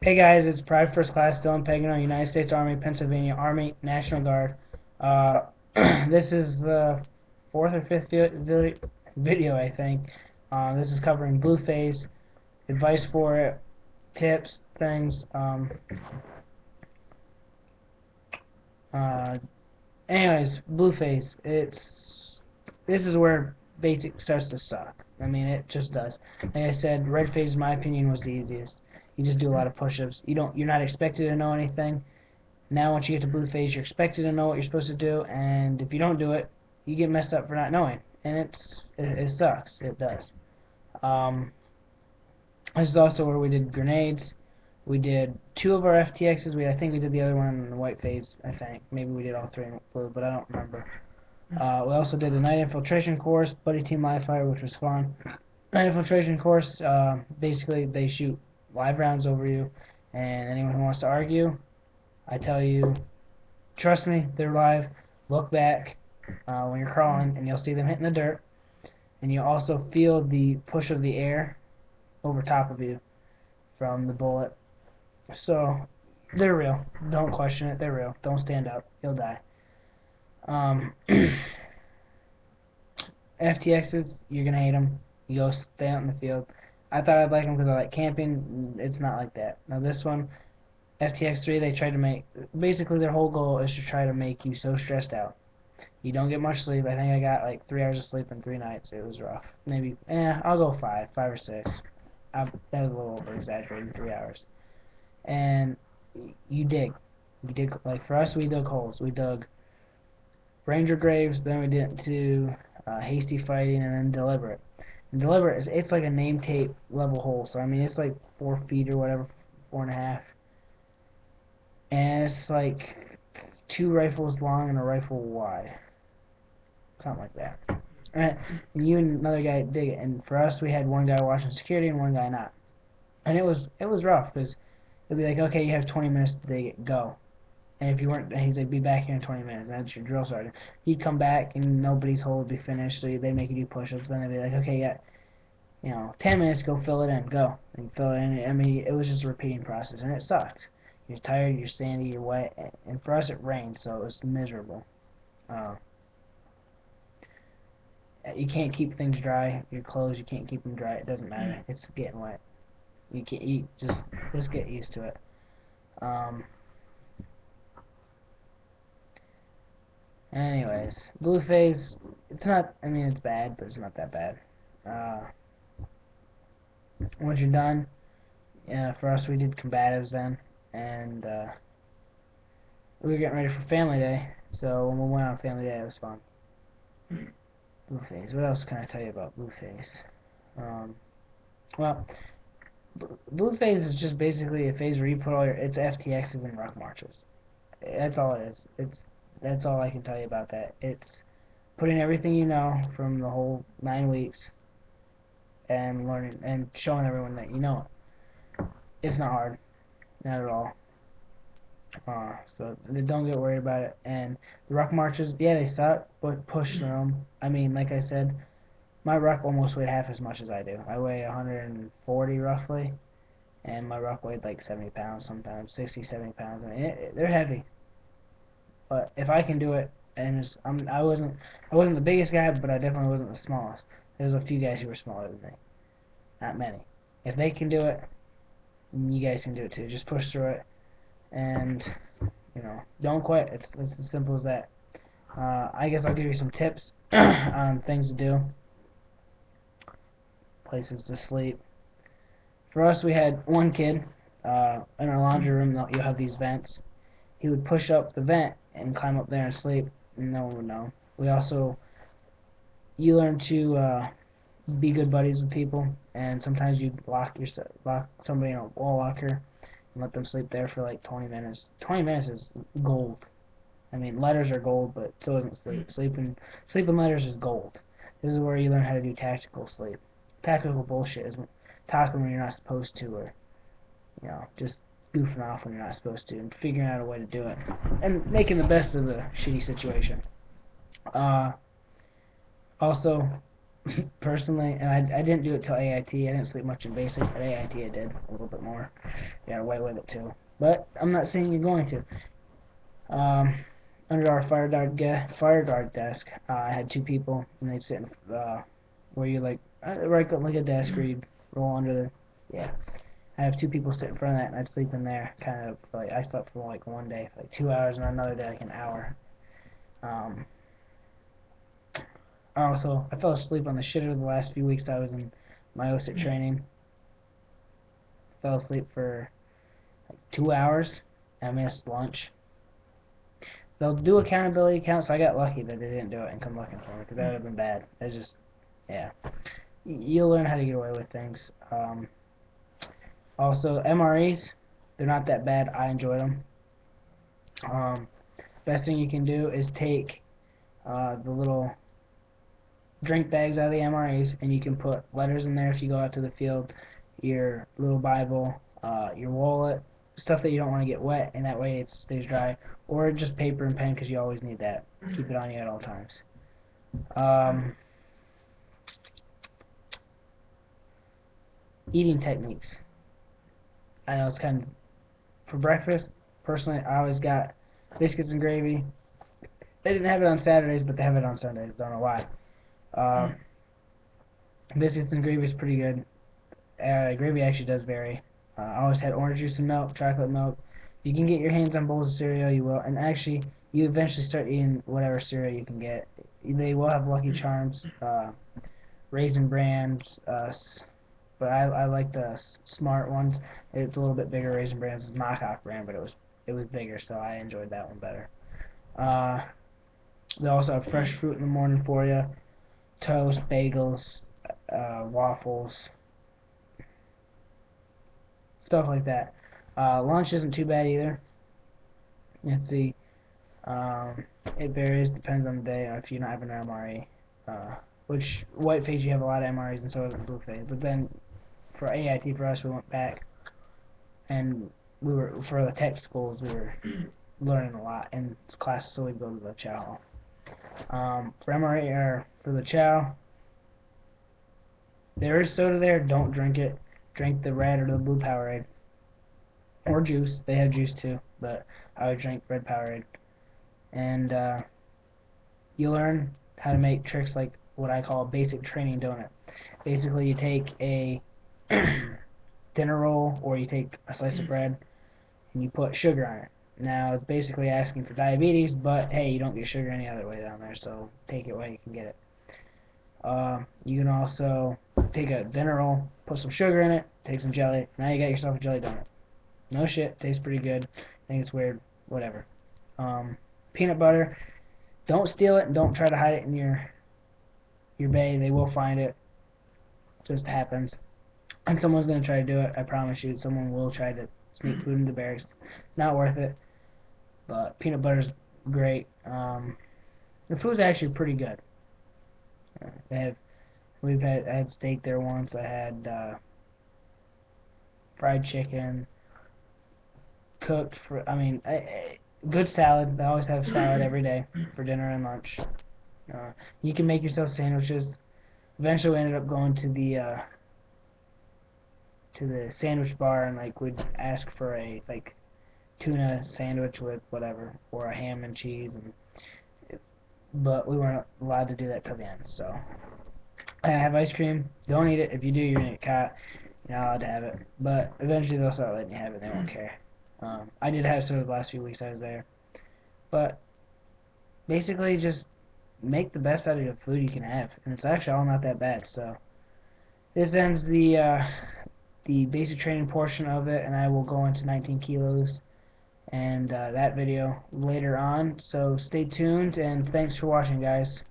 Hey guys, it's Private First Class Dylan Pagano, United States Army, Pennsylvania Army, National Guard. Uh, this is the fourth or fifth video, I think. This is covering blue phase, advice for it, tips, things. Uh, Anyways, blue phase. This is where basic starts to suck. I mean, it just does. Like I said, red phase, in my opinion, was the easiest. You just do a lot of push-ups. You're not expected to know anything. Now, once you get to blue phase, you're expected to know what you're supposed to do, and if you don't do it, you get messed up for not knowing, and it sucks. It does. Um, this is also where we did grenades. We did two of our FTXs. I think we did the other one in the white phase. I think maybe we did all three in blue, but I don't remember. We also did the night infiltration course, buddy team live fire, which was fun. Night infiltration course. Basically, they shoot live rounds over you, and anyone who wants to argue, I tell you, trust me, they're live. Look back when you're crawling, and you'll see them hitting the dirt. And you also feel the push of the air over top of you from the bullet. So, they're real. Don't question it. They're real. Don't stand up. You'll die. Um, FTXs, you're going to hate them. You go stay out in the field. I thought I'd like them because I like camping. It's not like that. Now, this one, FTX3, they tried to make, basically their whole goal is to try to make you so stressed out. You don't get much sleep. I think I got like 3 hours of sleep in 3 nights. It was rough. Maybe, I'll go 5 or 6. That was a little over exaggerating, 3 hours. And you dig. Like for us, we dug holes. We dug Ranger graves, then we did to hasty fighting, and then deliberate. And deliberate, it's like a name tape level hole. So I mean, it's like 4 feet or whatever, 4.5, and it's like 2 rifles long and a rifle wide, something like that. And you and another guy dig it. And for us, we had one guy watching security and one guy not. And it was rough because it'd be like, okay, you have 20 minutes to dig it, go. And if you weren't, he's like, be back here in 20 minutes. And that's your drill sergeant. He'd come back and nobody's hole would be finished, so they make you do push-ups. Then they'd be like, okay, yeah, 10 minutes, go fill it in, go. And you fill it in. I mean, it was just a repeating process, and it sucked. You're tired, you're sandy, you're wet, and for us it rained, so it was miserable. Uh, you can't keep things dry. Your clothes, you can't keep them dry. It doesn't matter. It's getting wet. You can't. You just get used to it. Um, Anyways, blue phase. It's not. I mean, it's bad, but it's not that bad. Uh, Once you're done, for us, we did combatives then, and we were getting ready for Family Day. So when we went on Family Day, it was fun. Blue phase. What else can I tell you about blue phase? Um, well, blue phase is just basically a phase where you put all your it's FTXs and ruck marches. That's all it is. That's all I can tell you about that. It's putting everything you know from the whole 9 weeks and learning and showing everyone that you know it. It's not hard, not at all. So don't get worried about it. And the ruck marches, yeah, they suck, but push through them. I mean, like I said, my ruck almost weighed half as much as I do. I weigh 140 roughly, and my ruck weighed like 70 pounds sometimes, 60, 70 pounds. I mean, they're heavy. But if I can do it, and I wasn't the biggest guy, but I definitely wasn't the smallest. There's a few guys who were smaller than me, not many. If they can do it, you guys can do it too. Just push through it, and don't quit. It's as simple as that. I guess I'll give you some tips on things to do, places to sleep. For us, we had one kid in our laundry room. You'll have these vents. He would push up the vent and climb up there and sleep, and no one would know. We also, you learn to be good buddies with people, and sometimes you lock somebody in a wall locker and let them sleep there for like 20 minutes. 20 minutes is gold. I mean, letters are gold, but so isn't sleep. Sleeping letters is gold. This is where you learn how to do tactical sleep. Tactical bullshit is talking when you're not supposed to, or just goofing off when you're not supposed to, and figuring out a way to do it, and making the best of the shitty situation. Also, personally, and I didn't do it till AIT. I didn't sleep much in basic, but AIT I did a little bit more. Got away with it too. But I'm not saying you're going to. Under our fire guard desk, I had two people, and they'd sit in, where you like right like a desk where you roll under the yeah. I have two people sit in front of that, and I'd sleep in there. Kind of like I slept for like one day for like 2 hours, and another day like an hour. Also, I fell asleep on the shitter the last few weeks I was in my OSIT training. Fell asleep for like 2 hours, and I missed lunch. They'll do accountability counts, so I got lucky that they didn't do it and come looking for me, because that would have been bad. It's just, yeah. You'll learn how to get away with things. Also, MREs, they're not that bad. I enjoy them. Best thing you can do is take the little drink bags out of the MREs, and you can put letters in there if you go out to the field, your little Bible, your wallet, stuff that you don't want to get wet, and that way it stays dry, or just paper and pen, because you always need that. Keep it on you at all times. Eating techniques. I know it's kind of, for breakfast, personally, I always got biscuits and gravy. They didn't have it on Saturdays, but they have it on Sundays. Don't know why. Biscuits and gravy is pretty good. Gravy actually does vary. I always had orange juice and milk, chocolate milk. If you can get your hands on bowls of cereal, you will. And actually, you eventually start eating whatever cereal you can get. They will have Lucky Charms, Raisin Bran, but I like the smart ones. It's a little bit bigger. Raisin Bran's is knockoff brand, but it was bigger, so I enjoyed that one better. They also have fresh fruit in the morning for you, toast, bagels, waffles, stuff like that. Lunch isn't too bad either. Let's see. It varies, depends on the day. If you're not having an MRE, which white phase you have a lot of MREs, and so does blue phase. But then for AIT, for us, we went back, and we were for the tech schools. We were learning a lot in classes, so we'd go to the chow. For MRE or for the chow, there is soda there. Don't drink it. Drink the red or the blue Powerade, or juice. They have juice too, but I would drink red Powerade. And you learn how to make tricks like what I call a basic training donut. Basically, you take a dinner roll, or you take a slice of bread, and you put sugar on it. Now, it's basically asking for diabetes, but hey, you don't get sugar any other way down there, so take it while you can get it. You can also take a dinner roll, put some sugar in it, take some jelly. Now you got yourself a jelly donut. No shit, tastes pretty good. I think it's weird, whatever. Peanut butter, don't steal it and don't try to hide it in your bay. They will find it. Just happens. And someone's going to try to do it, I promise you. Someone will try to sneak food into barracks. It's not worth it, but peanut butter's great. The food's actually pretty good. I had steak there once. I had fried chicken, cooked for. Good salad. They always have salad every day for dinner and lunch. You can make yourself sandwiches. Eventually, we ended up going to the sandwich bar, and like we'd ask for a tuna sandwich with whatever, or a ham and cheese, but we weren't allowed to do that till the end. So I have ice cream. Don't eat it. If you do, you're gonna get caught. You're not allowed to have it. But eventually they'll start letting you have it. They won't care. I did have soda the last few weeks I was there. But basically, just make the best out of the food you can have, and it's actually all not that bad. So this ends the basic training portion of it, and I will go into 19 kilos and that video later on. So stay tuned, and thanks for watching, guys.